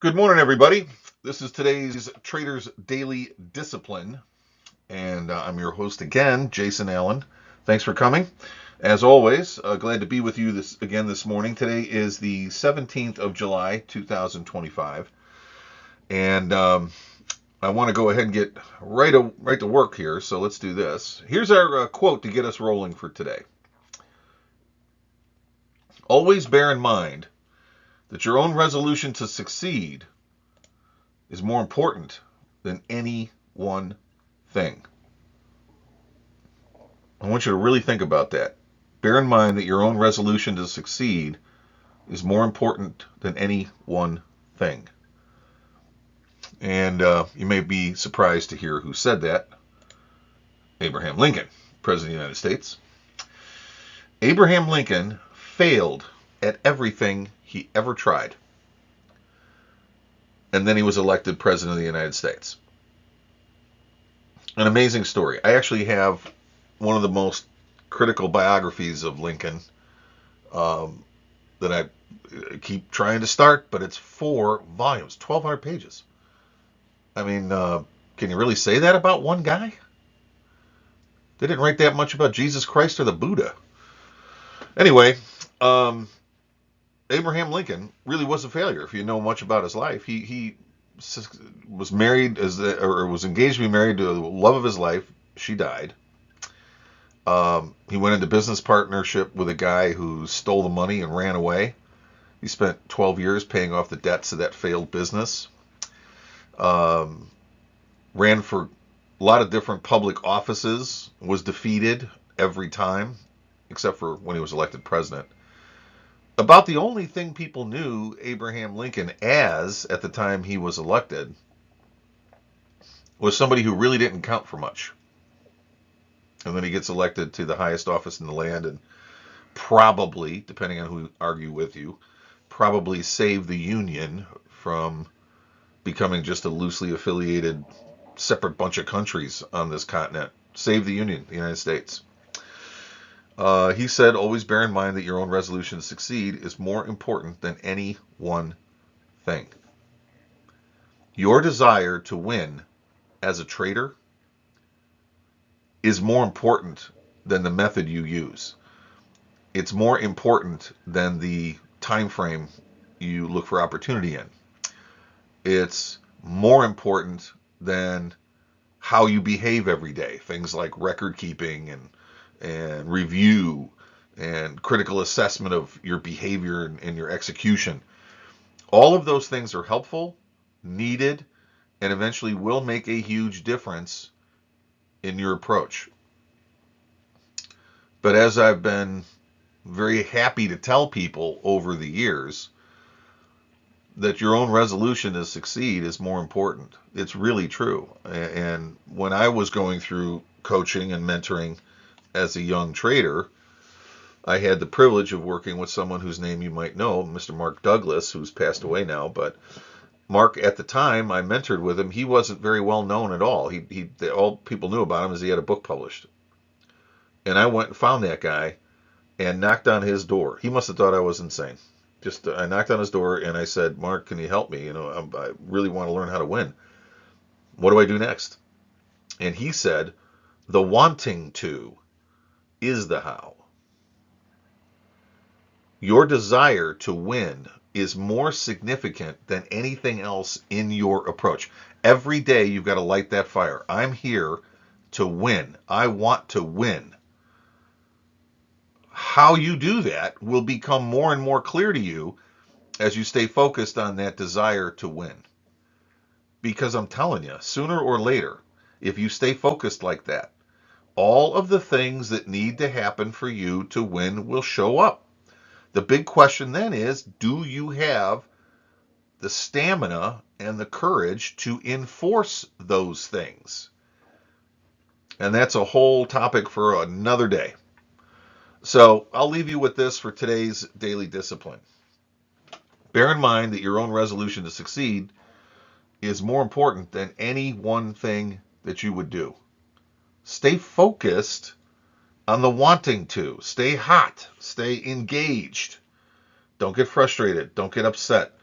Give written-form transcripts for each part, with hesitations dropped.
Good morning, everybody. This is today's Traders Daily Discipline, and I'm your host again, Jason Allen. Thanks for coming. As always, glad to be with you this morning. Today is the 17th of July, 2025, and I want to go ahead and get right to work here. So let's do this. Here's our quote to get us rolling for today. Always bear in mind that your own resolution to succeed is more important than any one thing. I want you to really think about that. Bear in mind that your own resolution to succeed is more important than any one thing. And you may be surprised to hear who said that. Abraham Lincoln, President of the United States. Abraham Lincoln failed at everything he ever tried. And then he was elected President of the United States. An amazing story. I actually have one of the most critical biographies of Lincoln that I keep trying to start, but it's 4 volumes, 1,200 pages. I mean, can you really say that about one guy? They didn't write that much about Jesus Christ or the Buddha. Anyway, Abraham Lincoln really was a failure. If you know much about his life, he was married or was engaged to be married to the love of his life. She died. He went into business partnership with a guy who stole the money and ran away. He spent 12 years paying off the debts of that failed business. Ran for a lot of different public offices, was defeated every time, except for when he was elected president. About the only thing people knew Abraham Lincoln as at the time he was elected was somebody who really didn't count for much. And then he gets elected to the highest office in the land and probably, depending on who argue with you, probably saved the Union from becoming just a loosely affiliated separate bunch of countries on this continent. Save the Union, the United States. He said, always bear in mind that your own resolution to succeed is more important than any one thing. Your desire to win as a trader is more important than the method you use. It's more important than the time frame you look for opportunity in. It's more important than how you behave every day. Things like record keeping and review and critical assessment of your behavior and your execution. All of those things are helpful, needed, and eventually will make a huge difference in your approach. But as I've been very happy to tell people over the years, that your own resolution to succeed is more important. It's really true. And when I was going through coaching and mentoring as a young trader, I had the privilege of working with someone whose name you might know, Mr. Mark Douglas, who's passed away now. But Mark, at the time I mentored with him, he wasn't very well known at all. All people knew about him is he had a book published. And I went and found that guy and knocked on his door. He must have thought I was insane. I knocked on his door and I said, Mark, can you help me? I really want to learn how to win. What do I do next? And he said, the wanting to is the how. Your desire to win is more significant than anything else in your approach. Every day you've got to light that fire. I'm here to win. I want to win. How you do that will become more and more clear to you as you stay focused on that desire to win. Because I'm telling you, sooner or later, if you stay focused like that, all of the things that need to happen for you to win will show up. The big question then is, do you have the stamina and the courage to enforce those things? And that's a whole topic for another day. So I'll leave you with this for today's daily discipline. Bear in mind that your own resolution to succeed is more important than any one thing that you would do. Stay focused on the wanting to. Stay hot. Stay engaged. Don't get frustrated. Don't get upset.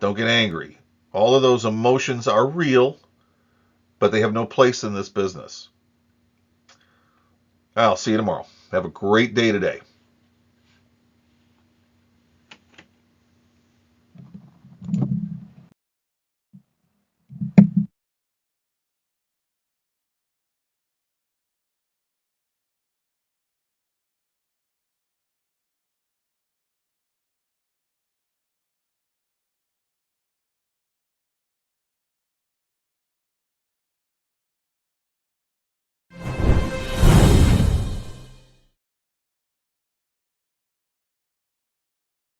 Don't get angry. All of those emotions are real, but they have no place in this business. I'll see you tomorrow. Have a great day today.